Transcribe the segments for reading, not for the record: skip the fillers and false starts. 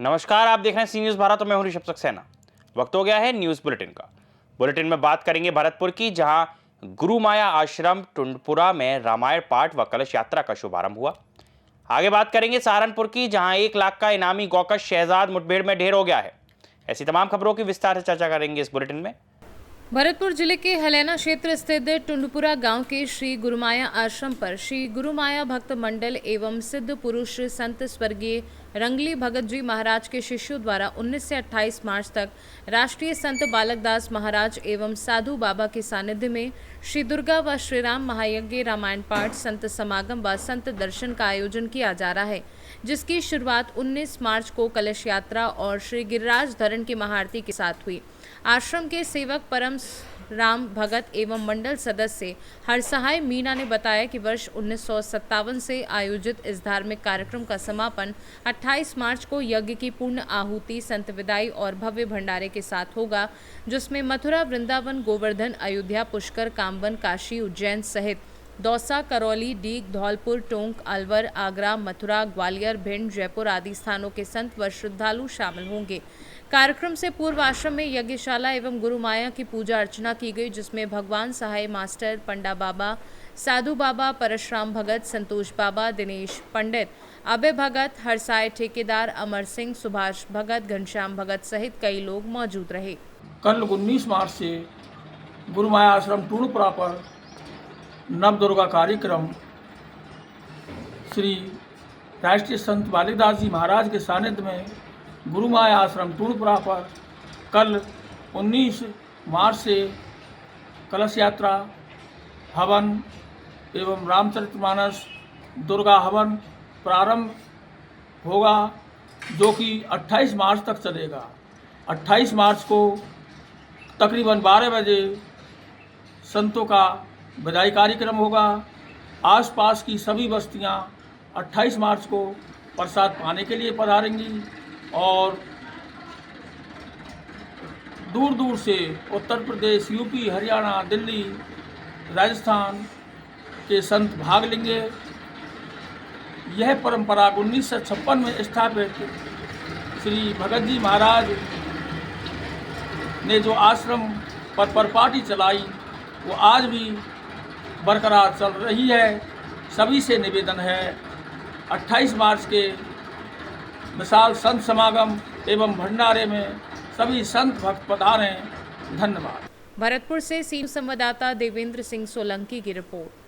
नमस्कार, आप देख रहे हैं सी न्यूज भारत और मैं हूं ऋषभ सक्सेना। वक्त हो गया है न्यूज बुलेटिन का। बुलेटिन में बात करेंगे भरतपुर की, जहां गुरु माया आश्रम टुंडपुरा में रामायण पाठ व कलश यात्रा का शुभारंभ हुआ। आगे बात करेंगे सहारनपुर की, जहां 1 लाख का इनामी गौकश शहजाद मुठभेड़ में ढेर हो गया है। ऐसी तमाम खबरों की विस्तार से चर्चा करेंगे इस बुलेटिन में। भरतपुर जिले के हलैना क्षेत्र स्थित टुंडपुरा गांव के श्री गुरुमाया आश्रम पर श्री गुरुमाया भक्त मंडल एवं सिद्ध पुरुष संत स्वर्गीय रंगली भगत जी महाराज के शिष्यों द्वारा 19 से 28 मार्च तक राष्ट्रीय संत बालकदास महाराज एवं साधु बाबा के सानिध्य में श्री दुर्गा व श्री राम महायज्ञ रामायण पाठ संत समागम व संत दर्शन का आयोजन किया जा रहा है, जिसकी शुरुआत 19 मार्च को कलश यात्रा और श्री गिरिराज धरण की महाआरती के साथ हुई। आश्रम के सेवक परम राम भगत एवं मंडल सदस्य हरसहाय मीना ने बताया कि वर्ष 1957 से आयोजित इस धार्मिक कार्यक्रम का समापन 28 मार्च को यज्ञ की पूर्ण आहुति, संत विदाई और भव्य भंडारे के साथ होगा, जिसमें मथुरा, वृंदावन, गोवर्धन, अयोध्या, पुष्कर, कामवन, काशी, उज्जैन सहित दौसा, करौली, डीग, धौलपुर, टोंक, अलवर, आगरा, मथुरा, ग्वालियर, भिंड, जयपुर आदि स्थानों के संत व श्रद्धालु शामिल होंगे। कार्यक्रम से पूर्व आश्रम में यज्ञशाला एवं गुरु माया की पूजा अर्चना की गई, जिसमें भगवान सहाय मास्टर, पंडा बाबा, साधु बाबा, परशुराम भगत, संतोष बाबा, दिनेश पंडित, अभय भगत, हरसाय ठेकेदार, अमर सिंह, सुभाष भगत, घनश्याम भगत सहित कई लोग मौजूद रहे। कल 19 मार्च से गुरु माया आश्रम टुंडपुरा पर नव दुर्गा कार्यक्रम श्री राष्ट्रीय संत बालकदास जी महाराज के सानिध्य में गुरु माया आश्रम टुंडपुरा पर कल 19 मार्च से कलश यात्रा, हवन एवं रामचरितमानस दुर्गा हवन प्रारंभ होगा, जो कि 28 मार्च तक चलेगा। 28 मार्च को तकरीबन 12 बजे संतों का विदाई कार्यक्रम होगा। आसपास की सभी बस्तियां 28 मार्च को प्रसाद पाने के लिए पधारेंगी और दूर दूर से उत्तर प्रदेश, यूपी, हरियाणा, दिल्ली, राजस्थान के संत भाग लेंगे। यह परंपरा 1956 में स्थापित श्री भगत जी महाराज ने जो आश्रम पर परपाटी चलाई, वो आज भी बरकरार चल रही है। सभी से निवेदन है 28 मार्च के विशाल संत समागम एवं भंडारे में सभी संत भक्त पधारें। धन्यवाद। भरतपुर से सी संवाददाता देवेंद्र सिंह सोलंकी की रिपोर्ट।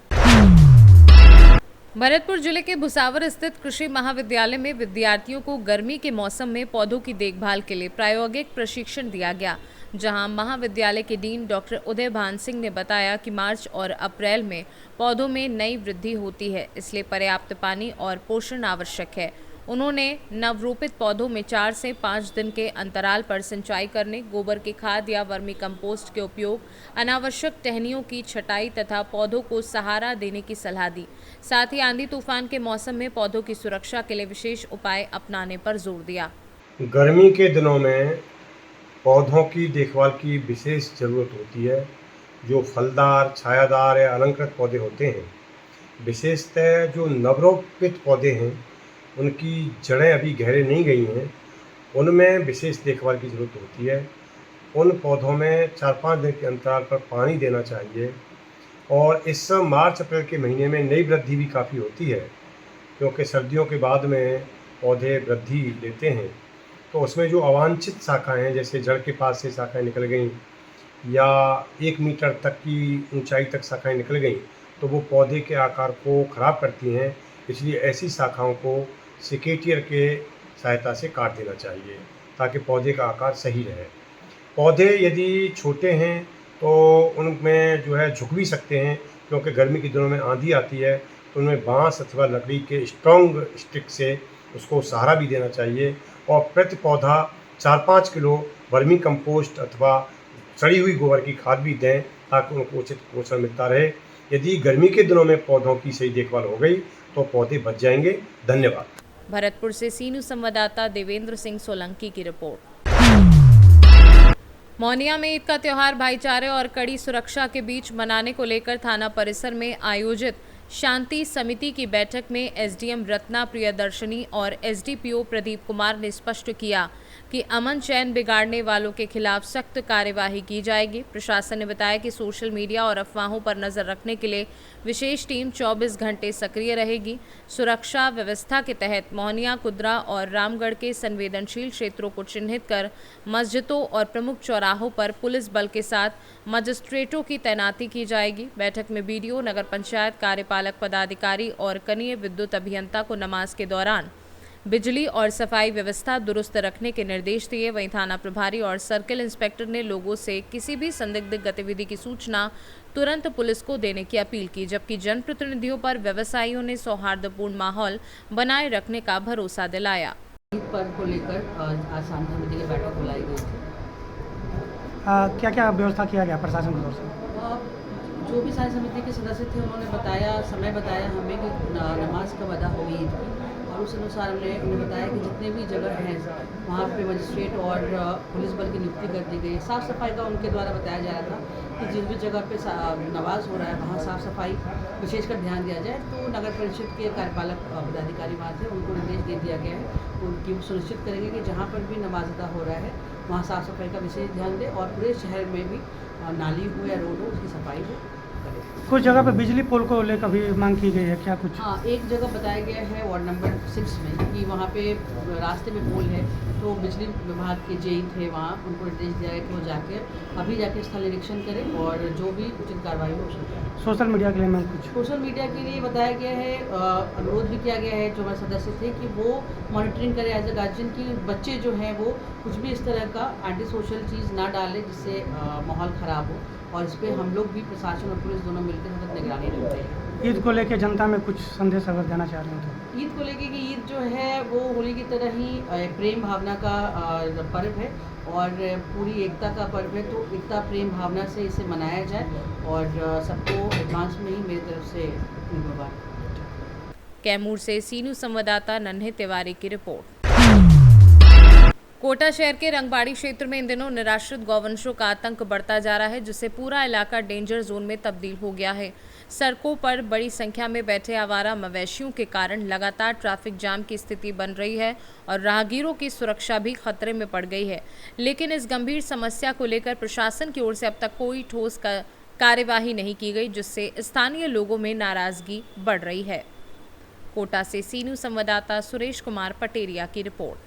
भरतपुर जिले के भुसावर स्थित कृषि महाविद्यालय में विद्यार्थियों को गर्मी के मौसम में पौधों की देखभाल के लिए प्रायोगिक प्रशिक्षण दिया गया, जहां महाविद्यालय के डीन डॉक्टर उदय भान सिंह ने बताया कि मार्च और अप्रैल में पौधों में नई वृद्धि होती है, इसलिए पर्याप्त पानी और पोषण आवश्यक है। उन्होंने नवरोपित पौधों में 4 से 5 दिन के अंतराल पर सिंचाई करने, गोबर की खाद या वर्मी कंपोस्ट के उपयोग, अनावश्यक टहनियों की छटाई तथा पौधों को सहारा देने की सलाह दी। साथ ही आंधी तूफान के मौसम में पौधों की सुरक्षा के लिए विशेष उपाय अपनाने पर जोर दिया। गर्मी के दिनों में पौधों की देखभाल की विशेष ज़रूरत होती है। जो फलदार, छायादार या अलंकृत पौधे होते हैं, विशेषतः जो नवरोपित पौधे हैं, उनकी जड़ें अभी गहरे नहीं गई हैं, उनमें विशेष देखभाल की ज़रूरत होती है। उन पौधों में 4-5 दिन के अंतराल पर पानी देना चाहिए। और इस मार्च अप्रैल के महीने में नई वृद्धि भी काफ़ी होती है, क्योंकि सर्दियों के बाद में पौधे वृद्धि लेते हैं, तो उसमें जो अवांछित शाखाएँ हैं, जैसे जड़ के पास से शाखाएँ निकल गई या 1 मीटर तक की ऊंचाई तक शाखाएँ निकल गई, तो वो पौधे के आकार को ख़राब करती हैं। इसलिए ऐसी शाखाओं को सिकेटियर के सहायता से काट देना चाहिए, ताकि पौधे का आकार सही रहे। पौधे यदि छोटे हैं तो उनमें जो है झुक भी सकते हैं, क्योंकि गर्मी के दिनों में आंधी आती है, तो उनमें बांस अथवा लकड़ी के स्ट्रॉन्ग स्टिक से उसको सहारा भी देना चाहिए। और प्रति पौधा 4-5 किलो वर्मी कंपोस्ट अथवा सड़ी हुई गोबर की खाद भी दें, ताकि उनको उचित पोषण मिलता रहे। यदि गर्मी के दिनों में पौधों की सही देखभाल हो गई तो पौधे बच जाएंगे। धन्यवाद। भरतपुर से सी न्यूज संवाददाता देवेंद्र सिंह सोलंकी की रिपोर्ट। मौनिया में ईद का त्योहार भाईचारे और कड़ी सुरक्षा के बीच मनाने को लेकर थाना परिसर में आयोजित शांति समिति की बैठक में एसडीएम रत्ना प्रियदर्शनी और एसडीपीओ प्रदीप कुमार ने स्पष्ट किया कि अमन चैन बिगाड़ने वालों के खिलाफ सख्त कार्यवाही की जाएगी। प्रशासन ने बताया कि सोशल मीडिया और अफवाहों पर नजर रखने के लिए विशेष टीम 24 घंटे सक्रिय रहेगी। सुरक्षा व्यवस्था के तहत मोहनिया, कुदरा और रामगढ़ के संवेदनशील क्षेत्रों को चिन्हित कर मस्जिदों और प्रमुख चौराहों पर पुलिस बल के साथ मजिस्ट्रेटों की तैनाती की जाएगी। बैठक में बीडीओ, नगर पंचायत, कार्यपालक पदाधिकारी और कनीय विद्युत अभियंता को नमाज के दौरान बिजली और सफाई व्यवस्था दुरुस्त रखने के निर्देश दिए। वहीं थाना प्रभारी और सर्किल इंस्पेक्टर ने लोगों से किसी भी संदिग्ध गतिविधि की सूचना तुरंत पुलिस को देने की अपील की, जबकि जनप्रतिनिधियों पर व्यवसायियों ने सौहार्दपूर्ण माहौल बनाए रखने का भरोसा दिलाया। ईद पर्व को लेकर आज शांति समिति की बैठक बुलाई गई थी। क्या क्या व्यवस्था किया गया प्रशासन की ओर से? जो भी शांति समिति के सदस्य थे उन्होंने समय बताया हमें कि नमाज कब अदा होगी ईद की, और उस अनुसार उन्हें बताया कि जितने भी जगह हैं वहाँ पे मजिस्ट्रेट और पुलिस बल की नियुक्ति कर दी गई। साफ़ सफाई का उनके द्वारा बताया जा रहा था कि जिस भी जगह पे नमाज हो रहा है वहाँ साफ़ सफाई विशेषकर ध्यान दिया जाए। तो नगर परिषद के कार्यपालक पदाधिकारी वहाँ थे, उनको निर्देश दे दिया गया है उनकी वो सुनिश्चित करेंगे कि जहाँ पर भी नमाज अदा हो रहा है वहाँ साफ़ सफाई का विशेष ध्यान दें और पूरे शहर में भी नाली हो या रोड हो उसकी सफाई हो। कुछ जगह पे बिजली पोल को लेकर भी मांग की गई है, क्या कुछ? हाँ, एक जगह बताया गया है वार्ड नंबर 6 में कि वहाँ पे रास्ते में पोल है, तो बिजली विभाग के जेई थे वहाँ, उनको निर्देश दिया है कि वो जाके स्थल निरीक्षण करें और जो भी उचित कार्रवाई हो उसको। सोशल मीडिया के लिए मैं कुछ सोशल मीडिया के लिए बताया गया है, अनुरोध भी किया गया है जो हमारे सदस्य थे कि वो मॉनिटरिंग करें एज अ गार्जियन कि बच्चे जो हैं वो कुछ भी इस तरह का एंटी सोशल चीज़ ना डालें जिससे माहौल ख़राब हो, और इस पर हम लोग भी प्रशासन और पुलिस दोनों मिलकर सतत निगरानी रखते हैं। ईद को लेकर जनता में कुछ संदेश अगर देना चाह रहे हो तो? ईद को लेकर कि ईद जो है वो होली की तरह ही प्रेम भावना का पर्व है और पूरी एकता का पर्व है, तो एकता प्रेम भावना से इसे मनाया जाए और सबको एडवांस में ही मेरी तरफ से मुबारक। कैमूर से सीनू संवाददाता नन्हे तिवारी की रिपोर्ट। कोटा शहर के रंगबाड़ी क्षेत्र में इन दिनों निराश्रित गौवंशों का आतंक बढ़ता जा रहा है, जिससे पूरा इलाका डेंजर जोन में तब्दील हो गया है। सड़कों पर बड़ी संख्या में बैठे आवारा मवेशियों के कारण लगातार ट्रैफिक जाम की स्थिति बन रही है और राहगीरों की सुरक्षा भी खतरे में पड़ गई है। लेकिन इस गंभीर समस्या को लेकर प्रशासन की ओर से अब तक कोई ठोस कार्यवाही नहीं की गई, जिससे स्थानीय लोगों में नाराजगी बढ़ रही है। कोटा से सीनू संवाददाता सुरेश कुमार पटेरिया की रिपोर्ट।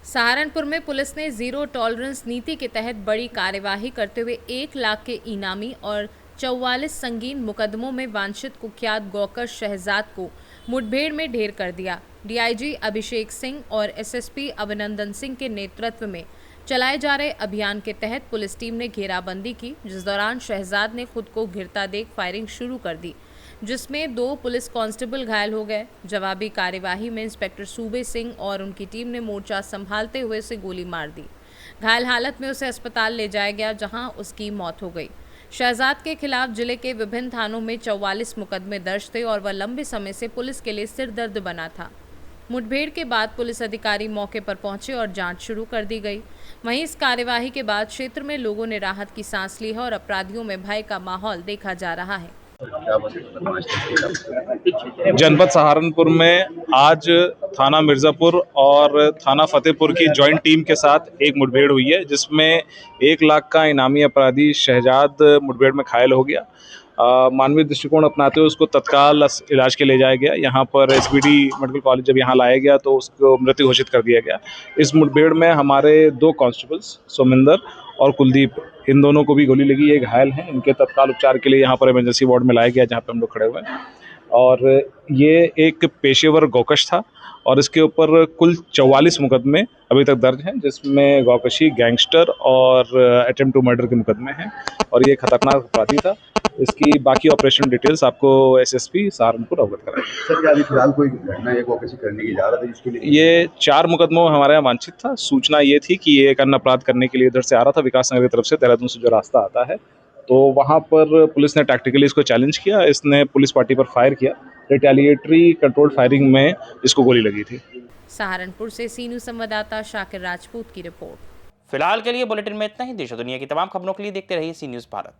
सहारनपुर में पुलिस ने जीरो टॉलरेंस नीति के तहत बड़ी कार्यवाही करते हुए 1 लाख के इनामी और 44 संगीन मुकदमों में वांछित कुख्यात गौकश शहजाद को मुठभेड़ में ढेर कर दिया। डीआईजी अभिषेक सिंह और एसएसपी अभिनंदन सिंह के नेतृत्व में चलाए जा रहे अभियान के तहत पुलिस टीम ने घेराबंदी की, जिस दौरान शहजाद ने खुद को घिरता देख फायरिंग शुरू कर दी, जिसमें 2 पुलिस कांस्टेबल घायल हो गए। जवाबी कार्यवाही में इंस्पेक्टर सूबे सिंह और उनकी टीम ने मोर्चा संभालते हुए उसे गोली मार दी। घायल हालत में उसे अस्पताल ले जाया गया, जहां उसकी मौत हो गई। शहजाद के खिलाफ जिले के विभिन्न थानों में 44 मुकदमे दर्ज थे और वह लंबे समय से पुलिस के लिए सिरदर्द बना था। मुठभेड़ के बाद पुलिस अधिकारी मौके पर पहुंचे और जांच शुरू कर दी गई। वहीं इस कार्यवाही के बाद क्षेत्र में लोगों ने राहत की सांस ली है और अपराधियों में भय का माहौल देखा जा रहा है। जनपद सहारनपुर में आज थाना मिर्ज़ापुर और थाना फतेहपुर की जॉइंट टीम के साथ एक मुठभेड़ हुई है, जिसमें 1 लाख का इनामी अपराधी शहजाद मुठभेड़ में घायल हो गया। मानवीय दृष्टिकोण अपनाते हुए उसको तत्काल इलाज के ले जाया गया। यहाँ पर एसबीडी मेडिकल कॉलेज जब यहाँ लाया गया तो उसको मृत घोषित कर दिया गया। इस मुठभेड़ में हमारे 2 कांस्टेबल्स सोमिंदर और कुलदीप, इन दोनों को भी गोली लगी, ये घायल हैं। इनके तत्काल उपचार के लिए यहाँ पर इमरजेंसी वार्ड में लाया गया, जहाँ पे हम लोग खड़े हुए हैं। और ये एक पेशेवर गौकश था और इसके ऊपर कुल 44 मुकदमे अभी तक दर्ज हैं, जिसमें गौकशी, गैंगस्टर और अटेम्प्ट टू मर्डर के मुकदमे हैं और ये खतरनाक अपराधी था। इसकी बाकी ऑपरेशन डिटेल्स आपको एसएसपी सहारनपुर अवगत कराएंगे। सर, क्या अभी फिलहाल कोई घटना या गौकशी करने की जा रहा था इसके लिए? ये 4 मुकदमों में हमारे यहाँ वांछित था। सूचना ये थी कि ये एक अन्य अपराध करने के लिए इधर से आ रहा था, विकास नगर की तरफ से, देहरादून से जो रास्ता आता है। तो वहाँ पर पुलिस ने टैक्टिकली इसको चैलेंज किया, इसने पुलिस पार्टी पर फायर किया। रिटेलिएटरी कंट्रोल्ड फायरिंग में इसको गोली लगी थी। सहारनपुर से सीनू संवाददाता शाकिर राजपूत की रिपोर्ट। फिलहाल के लिए बुलेटिन में इतना ही। देश और दुनिया की तमाम खबरों के लिए देखते रहिए सी न्यूज़ भारत।